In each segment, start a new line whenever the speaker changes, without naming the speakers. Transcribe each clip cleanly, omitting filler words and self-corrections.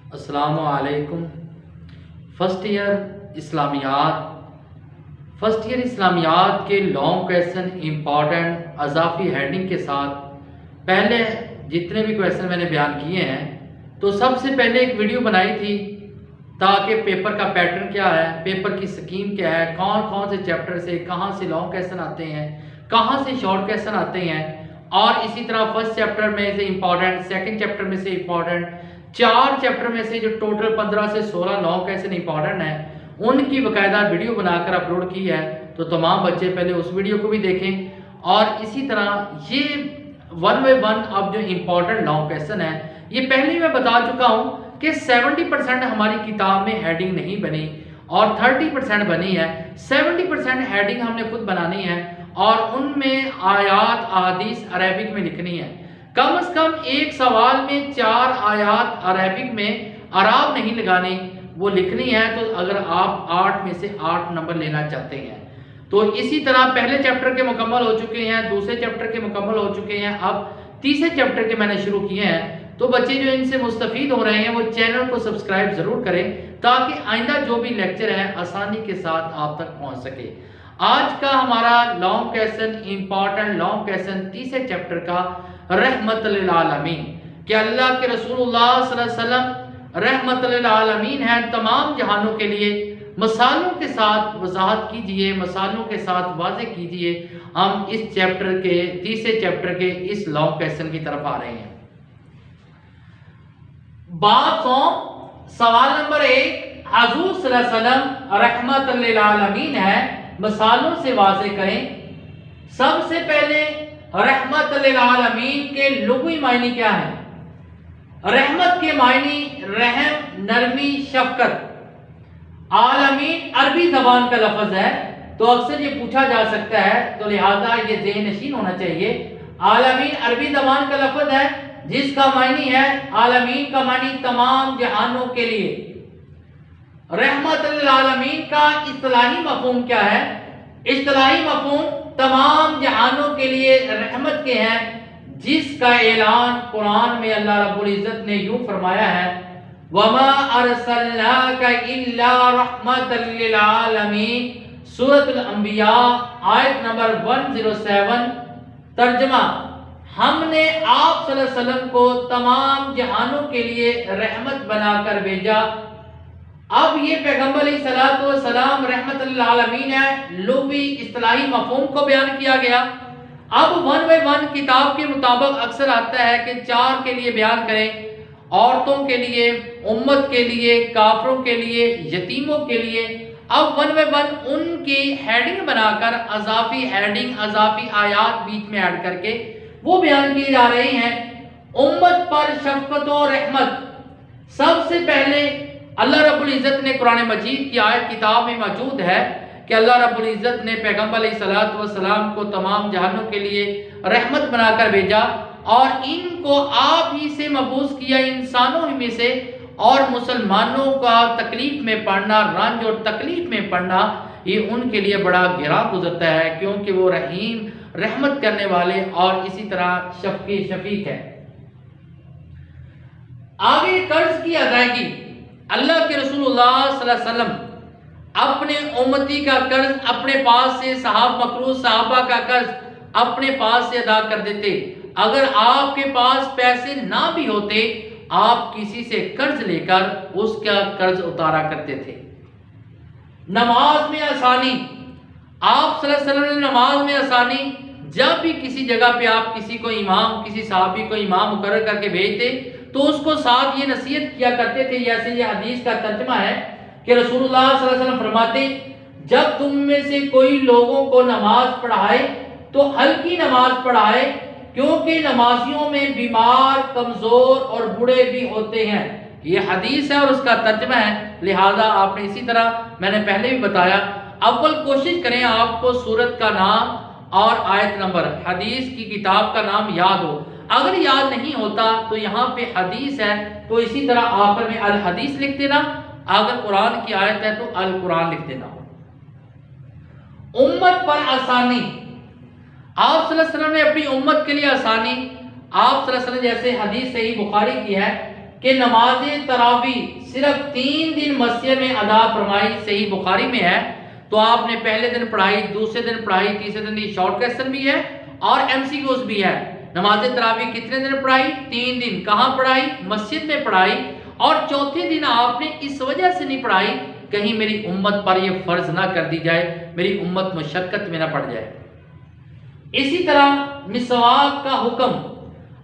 السلام علیکم۔ First year اسلامیات کے لانگ کویسچن امپورٹنٹ اضافی ہیڈنگ کے ساتھ پہلے جتنے بھی کویسچن میں نے بیان کیے ہیں تو سب سے پہلے ایک ویڈیو بنائی تھی تاکہ پیپر کا پیٹرن کیا ہے، پیپر کی سکیم کیا ہے، کون سے چیپٹر سے کہاں سے لانگ کویسچن آتے ہیں، کہاں سے شارٹ کویسچن آتے ہیں، اور اسی طرح فرسٹ چیپٹر میں سے امپورٹنٹ، سیکنڈ چیپٹر میں سے امپورٹنٹ، 4 چیپٹر میں سے جو ٹوٹل 15 سے 16 لانگ کویسچن امپورٹنٹ ہیں ان کی باقاعدہ ویڈیو بنا کر اپلوڈ کی ہے، تو تمام بچے پہلے اس ویڈیو کو بھی دیکھیں۔ اور اسی طرح یہ 1 بائی 1 اب جو امپورٹنٹ لانگ کویسچن ہے یہ پہلے میں بتا چکا ہوں کہ 70% ہماری کتاب میں ہیڈنگ نہیں بنی اور 30% بنی ہے۔ 70% ہیڈنگ ہم نے خود بنانی ہے اور ان میں آیات احادیث عربک میں لکھنی ہے۔ کم از کم ایک سوال میں 4 آیات عربک میں اعراب نہیں لگانی، وہ لکھنی ہے، تو اگر آپ 8 میں سے 8 نمبر لینا چاہتے ہیں تو اسی طرح پہلے چیپٹر کے مکمل ہو چکے ہیں، دوسرے چیپٹر کے مکمل ہو چکے ہیں، اب تیسرے چیپٹر کے میں نے شروع کیے ہیں، تو بچے جو ان سے مستفید ہو رہے ہیں وہ چینل کو سبسکرائب ضرور کریں تاکہ آئندہ جو بھی لیکچر ہے آسانی کے ساتھ آپ تک پہنچ سکے۔ آج کا ہمارا long question important long question تیسرے چیپٹر کا رحمت للعالمین، کہ اللہ کے رسول اللہ صلی اللہ علیہ وسلم رحمت للعالمین ہے تمام جہانوں کے لیے، مثالوں کے ساتھ وضاحت کیجئے، مثالوں کے ساتھ واضح کیجئے۔ ہم اس چیپٹر کے تیسرے چیپٹر کے اس لانگ کویسچن کی طرف آ رہے ہیں۔ باب سوال نمبر 1، حضور صلی اللہ علیہ وسلم رحمت للعالمین ہے، مثالوں سے واضح کریں۔ سب سے پہلے رحمت للعالمین کے لغوی معنی کیا ہے؟ رحمت کے معنی رحم، نرمی، شفقت۔ عالمین عربی زبان کا لفظ ہے تو اکثر یہ پوچھا جا سکتا ہے، تو لہذا یہ ذہن نشین ہونا چاہیے۔ عالمین عربی زبان کا لفظ ہے جس کا معنی ہے، عالمین کا معنی تمام جہانوں کے لیے۔ رحمت للعالمین کا اصطلاحی مفہوم کیا ہے؟ اصطلاحی مفہوم تمام جہانوں کے لیے رحمت کے ہیں، جس کا اعلان قرآن میں اللہ رب العزت نے یوں فرمایا ہے، وَمَا أَرْسَلْنَاكَ إِلَّا رَحْمَةً لِّلْعَالَمِينَ، سورۃ الانبیاء آیت نمبر 107۔ ترجمہ، ہم نے آپ صلی اللہ علیہ وسلم کو تمام جہانوں کے لیے رحمت بنا کر بھیجا۔ اب یہ پیغمبر علیہ الصلوۃ والسلام رحمت للعالمین ہے، لغوی اصطلاحی مفہوم کو بیان کیا گیا۔ اب 1 بائی 1 کتاب کے مطابق اکثر آتا ہے کہ 4 کے لیے بیان کریں، عورتوں کے لیے، امت کے لیے، کافروں کے لیے، یتیموں کے لیے۔ اب 1 بائی 1 ان کی ہیڈنگ بنا کر اضافی ہیڈنگ، اضافی آیات بیچ میں ایڈ کر کے وہ بیان کی جا رہی ہیں۔ امت پر شفقت و رحمت، سب سے پہلے اللہ رب العزت نے قرآن مجید کی آیت کتاب میں موجود ہے کہ اللہ رب العزت نے پیغمبر علیہ الصلوۃ والسلام کو تمام جہانوں کے لیے رحمت بنا کر بھیجا اور ان کو آپ ہی سے مبعوث کیا، انسانوں ہی میں سے، اور مسلمانوں کا تکلیف میں پڑنا، رنج اور تکلیف میں پڑنا یہ ان کے لیے بڑا گراں گزرتا ہے، کیونکہ وہ رحیم، رحمت کرنے والے اور اسی طرح شفیق ہے۔ آگے قرض کی ادائیگی، اللہ کے رسول اللہ صلی اللہ علیہ وسلم اپنے امتی کا قرض اپنے پاس سے، مقروض صحابہ کا قرض اپنے پاس سے ادا کر دیتے۔ اگر آپ کے پاس پیسے نہ بھی ہوتے، آپ کسی سے قرض لے کر اس کا قرض اتارا کرتے تھے۔ نماز میں آسانی، آپ صلی اللہ علیہ وسلم نے نماز میں آسانی، جب بھی کسی جگہ پہ آپ کسی کو امام، کسی صحابی کو امام مقرر کر کے بھیجتے تو اس کو ساتھ یہ نصیحت کیا کرتے تھے، جیسے یہ حدیث کا ترجمہ ہے کہ رسول اللہ صلی اللہ علیہ وسلم فرماتے، جب تم میں سے کوئی لوگوں کو نماز پڑھائے تو ہلکی نماز پڑھائے، کیونکہ نمازیوں میں بیمار، کمزور اور بوڑھے بھی ہوتے ہیں۔ یہ حدیث ہے اور اس کا ترجمہ ہے، لہذا آپ نے اسی طرح میں نے پہلے بھی بتایا، اول کوشش کریں آپ کو سورت کا نام اور آیت نمبر، حدیث کی کتاب کا نام یاد ہو۔ اگر یاد نہیں ہوتا تو یہاں پہ حدیث ہے تو اسی طرح آخر میں الحدیث لکھ دینا، اگر قرآن کی آیت ہے تو القرآن لکھ دینا۔ امت پر آسانی، آپ صلی اللہ علیہ وسلم نے اپنی امت کے لیے آسانی، آپ صلی اللہ علیہ وسلم جیسے حدیث صحیح بخاری کی ہے کہ نماز تراویح صرف 3 دن مسجد میں ادا فرمائی، صحیح بخاری میں ہے۔ تو آپ نے پہلے دن پڑھائی، دوسرے دن پڑھائی، تیسرے دن یہ شارٹ کوسچن بھی ہے اور ایم سی کیوز بھی ہے۔ نماز تراویح کتنے دن پڑھائی؟ 3 دن۔ کہاں پڑھائی؟ مسجد میں پڑھائی۔ اور چوتھے دن آپ نے اس وجہ سے نہیں پڑھائی کہیں میری امت پر یہ فرض نہ کر دی جائے، میری امت مشقت میں نہ پڑ جائے۔ اسی طرح مسواک کا حکم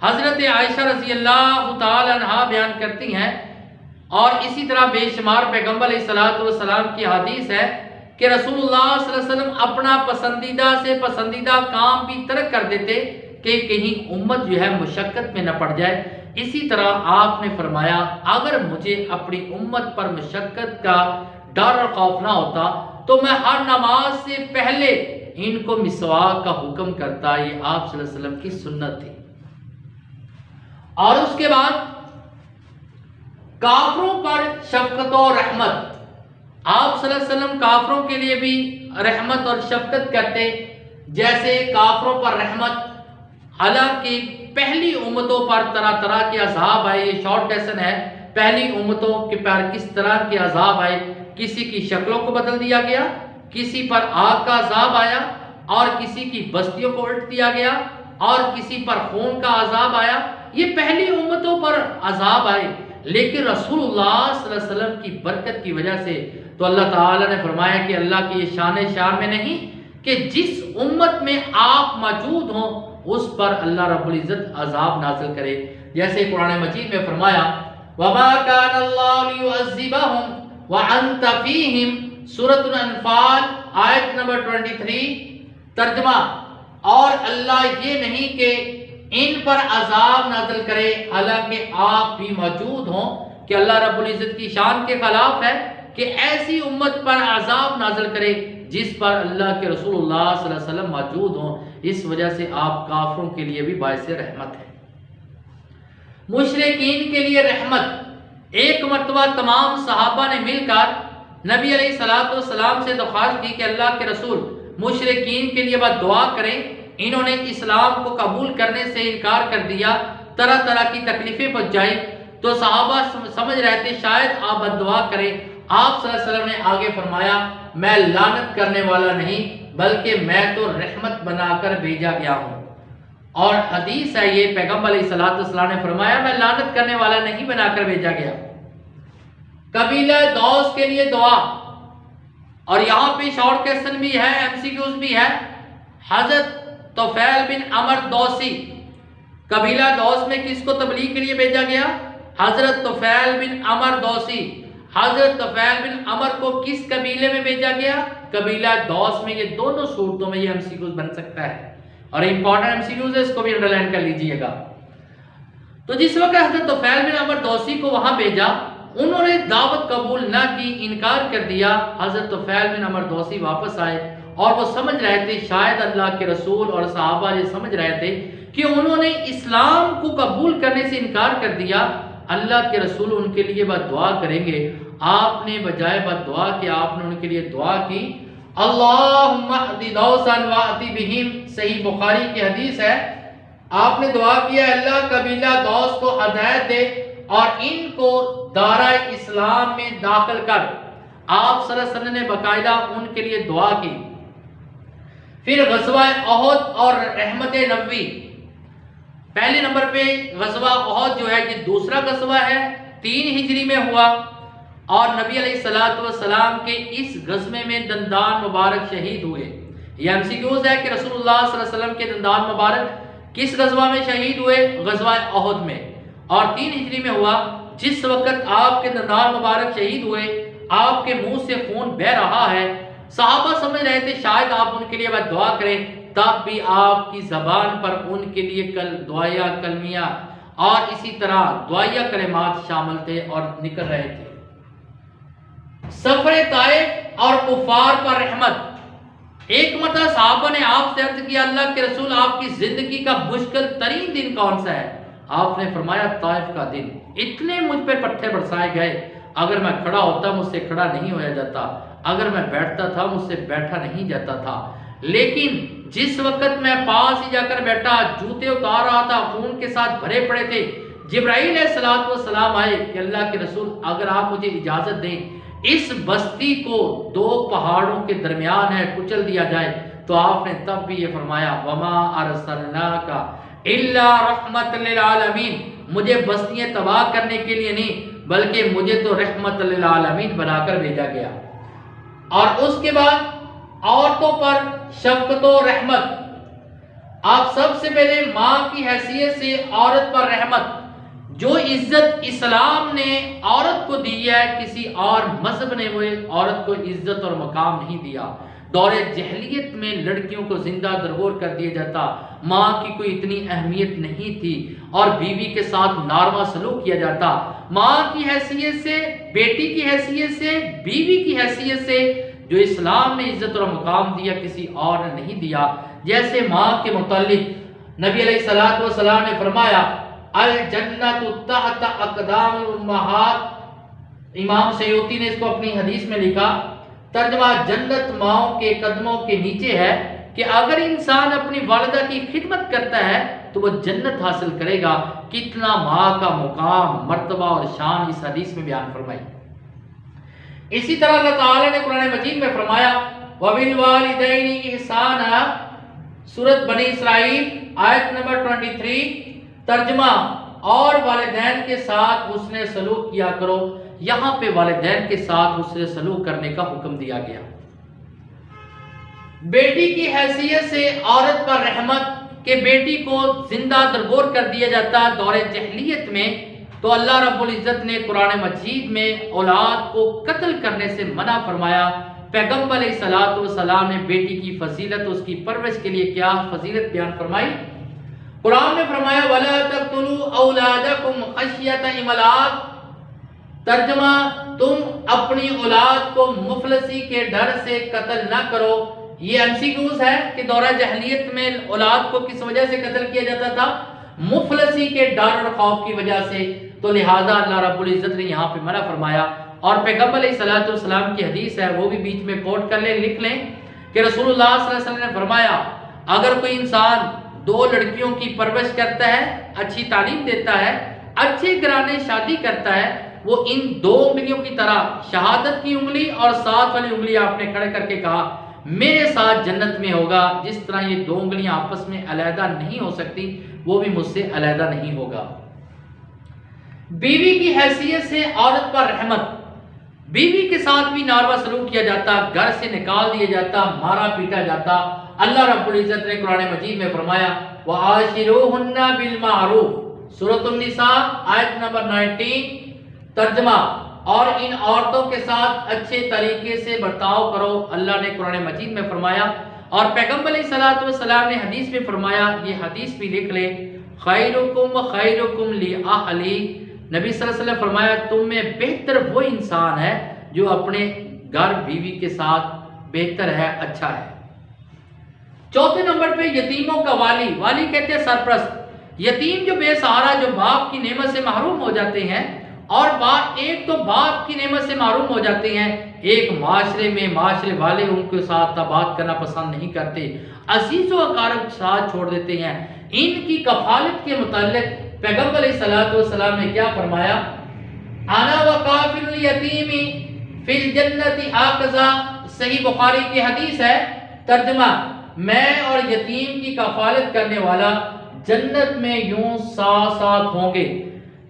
حضرت عائشہ رضی اللہ تعالی عنہا بیان کرتی ہیں، اور اسی طرح بے شمار پیغمبر علیہ السلام کی حدیث ہے کہ رسول اللہ صلی اللہ علیہ وسلم اپنا پسندیدہ سے پسندیدہ کام بھی ترک کر دیتے کہ کہیں امت جو ہے مشقت میں نہ پڑ جائے۔ اسی طرح آپ نے فرمایا اگر مجھے اپنی امت پر مشقت کا ڈر اور خوف نہ ہوتا تو میں ہر نماز سے پہلے ان کو مسواک کا حکم کرتا۔ یہ آپ صلی اللہ علیہ وسلم کی سنت تھی۔ اور اس کے بعد کافروں پر شفقت و رحمت، آپ صلی اللہ علیہ وسلم کافروں کے لیے بھی رحمت اور شفقت کرتے، جیسے کافروں پر رحمت، حالانکہ پہلی امتوں پر طرح طرح کے عذاب آئے۔ یہ شارٹ لیسن ہے، پہلی امتوں کے پر کس طرح کے عذاب آئے۔ کسی کی شکلوں کو بدل دیا گیا، کسی پر آگ کا عذاب آیا، اور کسی کی بستیوں کو الٹ دیا گیا، اور کسی پر خون کا عذاب آیا۔ یہ پہلی امتوں پر عذاب آئے، لیکن رسول اللہ صلی اللہ علیہ وسلم کی برکت کی وجہ سے تو اللہ تعالیٰ نے فرمایا کہ اللہ کی یہ شان میں نہیں کہ جس امت میں آپ موجود ہوں اس پر اللہ رب العزت عذاب نازل کرے۔ جیسے قرآن مجید میں فرمایا وَمَا كَانَ اللَّهُ لِيُعَذِّبَهُمْ وَأَنْتَ فِيهِمْ، سورۃ الانفال آیت نمبر 23، ترجمہ، اور اللہ یہ نہیں کہ ان پر عذاب نازل کرے حالانکہ آپ بھی موجود ہوں، کہ اللہ رب العزت کی شان کے خلاف ہے کہ ایسی امت پر عذاب نازل کرے جس پر اللہ کے رسول اللہ صلی اللہ علیہ وسلم موجود ہوں۔ اس وجہ سے آپ کافروں کے لیے بھی باعث رحمت ہے۔ مشرکین کے لیے رحمت، ایک مرتبہ تمام صحابہ نے مل کر نبی علیہ السلام سے درخواست کی کہ اللہ کے رسول مشرکین کے لیے بد دعا کریں، انہوں نے اسلام کو قبول کرنے سے انکار کر دیا، طرح طرح کی تکلیفیں پہنچائی، تو صحابہ سمجھ رہے تھے شاید آپ بد دعا کریں۔ آپ صلی اللہ علیہ وسلم نے آگے فرمایا میں لعنت کرنے والا نہیں بلکہ میں تو رحمت بنا کر بھیجا گیا ہوں۔ اور حدیث ہے یہ، پیغمبر علیہ السلام نے فرمایا میں لعنت کرنے والا نہیں بنا کر بھیجا گیا۔ قبیلہ دوس کے لیے دعا، اور یہاں پہ شارٹ کوسچن بھی ہے، ایم سی کیوز بھی ہے۔ حضرت طفیل بن عمر دوسی، قبیلہ دوس میں کس کو تبلیغ کے لیے بھیجا گیا؟ حضرت طفیل بن عمر دوسی۔ حضرت طفیل بن عمر کو کس قبیلے میں بھیجا گیا؟ قبیلہ دوس میں۔ یہ دونوں صورتوں میں یہ ایم سی کیوز بن سکتا ہے، اور امپورٹنٹ ایم سی کیوز ہے، اس کو بھی انڈرلائن کر لیجئے گا۔ تو جس وقت حضرت طفیل بن عمر دوسی کو وہاں بھیجا، انہوں نے دعوت قبول نہ کی، انکار کر دیا۔ حضرت طفیل بن عمر دوسی واپس آئے، اور وہ سمجھ رہے تھے شاید اللہ کے رسول اور صحابہ یہ سمجھ رہے تھے کہ انہوں نے اسلام کو قبول کرنے سے انکار کر دیا، اللہ کے رسول ان کے لیے بد دعا کریں گے۔ آپ نے بجائے بد دعا کہ آپ نے ان کے لیے دعا کی اللہم اہد دوسا واتی بہم، صحیح بخاری کی حدیث ہے، آپ نے دعا کیا اللہ قبیلہ دوس کو ہدایت دے اور ان کو دارہ اسلام میں داخل کر۔ آپ صلی اللہ علیہ وسلم نے باقاعدہ ان کے لیے دعا کی۔ پھر غزوہ احد اور رحمت نبوی، پہلے نمبر پہ غزوہ احد جو ہے یہ دوسرا غزوہ ہے، 3 ہجری میں ہوا، اور نبی علیہ السلام کے اس غزوے میں دندان مبارک شہید ہوئے۔ یہ ایم سی کیوز ہے کہ رسول اللہ صلی اللہ علیہ وسلم کے دندان مبارک کس غزوہ میں شہید ہوئے؟ غزوہ احد میں، اور 3 ہجری میں ہوا۔ جس وقت آپ کے دندان مبارک شہید ہوئے، آپ کے منہ سے خون بہ رہا ہے، صحابہ سمجھ رہے تھے شاید آپ ان کے لیے بد دعا کریں، تب بھی آپ کی زبان پر ان کے لیے دعائیہ کلمیہ اور اسی طرح دعائیہ کلمات شامل تھے اور نکل رہے تھے۔ سفر طائف اور کفار پر رحمت، ایک مرتبہ صحابہ نے آپ سے عرض کیا اللہ کے رسول آپ کی زندگی کا مشکل ترین دن کون سا ہے؟ آپ نے فرمایا طائف کا دن، اتنے مجھ پہ پتھر برسائے گئے، اگر میں کھڑا ہوتا مجھ سے کھڑا نہیں ہویا جاتا، اگر میں بیٹھتا تھا مجھ سے بیٹھا نہیں جاتا تھا، لیکن جس وقت میں پاس ہی جا کر بیٹھا، جوتے اتار رہا تھا، خون کے ساتھ بھرے پڑے تھے، جبرائیل علیہ السلام آئے کہ اللہ کے رسول اگر آپ مجھے اجازت دیں اس بستی کو دو پہاڑوں کے درمیان ہے کچل دیا جائے، تو آپ نے تب بھی یہ فرمایا وما ارسلناک الا رحمت للعالمین، مجھے بستیاں تباہ کرنے کے لیے نہیں بلکہ مجھے تو رحمت للعالمین بنا کر بھیجا گیا۔ اور اس کے بعد عورتوں پر شفقت و رحمت، آپ سب سے پہلے ماں کی حیثیت سے عورت پر رحمت، جو عزت اسلام نے عورت کو دی ہے کسی اور مذہب نے وہ عورت کو عزت اور مقام نہیں دیا۔ دور جہلیت میں لڑکیوں کو زندہ درگور کر دیا جاتا، ماں کی کوئی اتنی اہمیت نہیں تھی اور بیوی کے ساتھ ناروا سلوک کیا جاتا۔ ماں کی حیثیت سے، بیٹی کی حیثیت سے، بیوی کی حیثیت سے جو اسلام نے عزت اور مقام دیا کسی اور نے نہیں دیا۔ جیسے ماں کے متعلق نبی علیہ السلام نے فرمایا الجنت تحت اقدام الامہات، امام سیوطی نے اس کو اپنی حدیث میں لکھا، ترجمہ جنت ماؤں کے قدموں کے نیچے ہے، کہ اگر انسان اپنی والدہ کی خدمت کرتا ہے تو وہ جنت حاصل کرے گا۔ کتنا ماں کا مقام، مرتبہ اور شان اس حدیث میں بیان فرمائی۔ اسی طرح اللہ تعالیٰ نے قرآن مجید میں فرمایا وَبِالْوَالِدَيْنِ إِحْسَانًا، سورۃ بنی اسرائیل آیت نمبر 23، ترجمہ اور والدین کے ساتھ حسن سلوک کیا کرو۔ یہاں پہ والدین کے ساتھ حسن سلوک کرنے کا حکم دیا گیا۔ بیٹی کی حیثیت سے عورت پر رحمت، کہ بیٹی کو زندہ درگور کر دیا جاتا دور جہلیت میں، تو اللہ رب العزت نے قرآن مجید میں اولاد کو قتل کرنے سے منع فرمایا۔ پیغمبر علیہ السلام نے بیٹی کی فضیلت، اس کی پرورش کے لیے کیا فضیلت بیان فرمائی۔ قرآن نے فرمایا وَلَا تَقْتُلُوا أَوْلَادَكُمْ خَشْيَةَ إِمْلَاقٍ، ترجمہ تم اپنی اولاد کو مفلسی کے ڈر سے قتل نہ کرو۔ یہ MCQs ہے کہ دورہ جہلیت میں اولاد کو کس وجہ سے قتل کیا جاتا تھا؟ مفلسی کے ڈر اور خوف کی وجہ سے، تو لہٰذا اللہ رب العزت نے یہاں پہ منع فرمایا۔ اور پیغمبر علیہ السلام کی حدیث ہے، وہ بھی بیچ میں کوٹ کر لیں، لکھ لیں کہ رسول اللہ صلی اللہ علیہ وسلم نے فرمایا اگر کوئی انسان دو لڑکیوں کی پرورش کرتا ہے، اچھی تعلیم دیتا ہے، اچھے گھرانے شادی کرتا ہے، وہ ان دو انگلیوں کی طرح، شہادت کی انگلی اور ساتھ والی انگلی آپ نے کھڑے کر کے کہا میرے ساتھ جنت میں ہوگا، جس طرح یہ دو انگلیاں آپس میں علیحدہ نہیں ہو سکتی وہ بھی مجھ سے علیحدہ نہیں ہوگا۔ بیوی کی حیثیت سے عورت پر رحمت، بیوی کے ساتھ بھی ناروا سلوک کیا جاتا، گھر سے نکال دیا جاتا، مارا پیٹا جاتا۔ اللہ رب العزت نے قرآن مجید میں فرمایا وَعَاشِرُوهُنَّ بِالْمَعْرُوفِ، سورۃ النساء آیت نمبر 19، ترجمہ اور ان عورتوں کے ساتھ اچھے طریقے سے برتاؤ کرو۔ اللہ نے قرآن مجید میں فرمایا، اور پیغمبر علیہ السلام نے حدیث میں فرمایا، یہ حدیث بھی لکھ لے، خیرکم خیرکم لأہلی، نبی صلی اللہ علیہ وسلم فرمایا تم میں بہتر وہ انسان ہے جو اپنے گھر بیوی کے ساتھ بہتر ہے، اچھا ہے۔ چوتھے نمبر پہ یتیموں کا والی، والی کہتے ہیں سرپرست، یتیم جو بے سہارا، جو باپ کی نعمت سے محروم ہو جاتے ہیں، اور ایک تو باپ کی نعمت سے محروم ہو جاتے ہیں، ایک معاشرے میں معاشرے والے ان کے ساتھ بات کرنا پسند نہیں کرتے، عزیز و اقارب ساتھ چھوڑ دیتے ہیں۔ ان کی کفالت کے متعلق پیغمبر علیہ السلام نے کیا فرمایا؟ انا وکافل الیتیم فی الجنت ہکذا، صحیح بخاری کی حدیث ہے، ترجمہ میں اور یتیم کی کفالت کرنے والا جنت میں یوں ساتھ ساتھ ہوں گے۔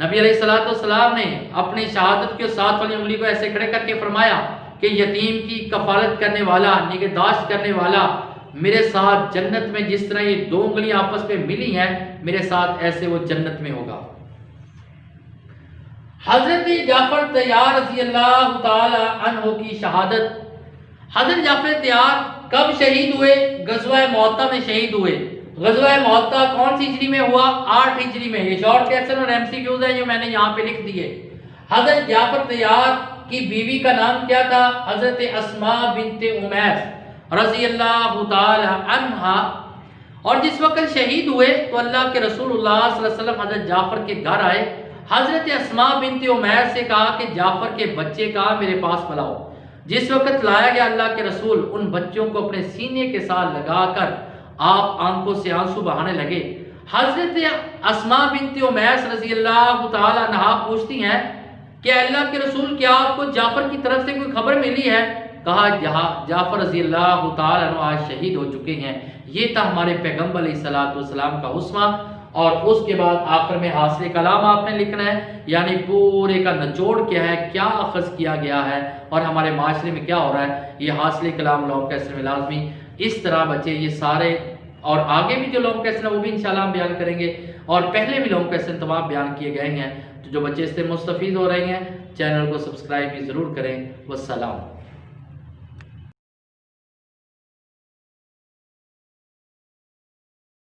نبی علیہ السلام نے اپنی شہادت کے ساتھ والی انگلی کو ایسے کھڑے کر کے فرمایا کہ یتیم کی کفالت کرنے والا، نگہداشت کرنے والا میرے ساتھ جنت میں جس طرح یہ دو انگلیاں آپس میں ملی ہیں، میرے ساتھ ایسے وہ جنت میں ہوگا۔ حضرت جعفر طیار رضی اللہ تعالی عنہ کی شہادت۔ حضرت جعفر طیار کب شہید ہوئے؟ غزوہ معطا میں شہید ہوئے۔ غزوہ معطا کون سی ہجری میں ہوا؟ 8 ہجری میں۔ یہ شارٹ کوسچن اور MCQs ہیں جو میں نے یہاں پہ لکھ دیے۔ حضرت جعفر طیار کی بیوی کا نام کیا تھا؟ حضرت اسماء بنت امیس رضی اللہ تعالی عنہا۔ اور جس وقت شہید ہوئے تو اللہ کے رسول اللہ صلی اللہ علیہ وسلم حضرت جعفر کے گھر آئے، حضرت اسماء بنت امیس سے کہا کہ جعفر کے بچے کا میرے پاس بلاؤ۔ جس وقت لایا گیا اللہ کے رسول ان بچوں کو اپنے سینے کے ساتھ لگا کر آپ آنکھوں سے آنسو بہانے لگے۔ حضرت اسما بنت امیس رضی اللہ تعالی عنہا پوچھتی ہیں کہ اللہ کے رسول کیا آپ کو جعفر کی طرف سے کوئی خبر ملی ہے؟ کہا جعفر رضی اللہ تعالی عنہ آج شہید ہو چکے ہیں۔ یہ تھا ہمارے پیغمبر علیہ السلام کا اسوہ۔ اور اس کے بعد آخر میں حاصل کلام آپ نے لکھنا ہے، یعنی پورے کا نچوڑ کیا ہے، کیا اخذ کیا گیا ہے اور ہمارے معاشرے میں کیا ہو رہا ہے، یہ حاصل کلام لونگ کیسر میں لازمی اس طرح بچے یہ سارے، اور آگے بھی جو لونگ کیسر ہے وہ بھی انشاءاللہ ہم بیان کریں گے، اور پہلے بھی لونگ کیسر تمام بیان کیے گئے ہیں۔ تو جو بچے اس سے مستفید ہو رہے ہیں چینل کو سبسکرائب بھی ضرور کریں۔ والسلام۔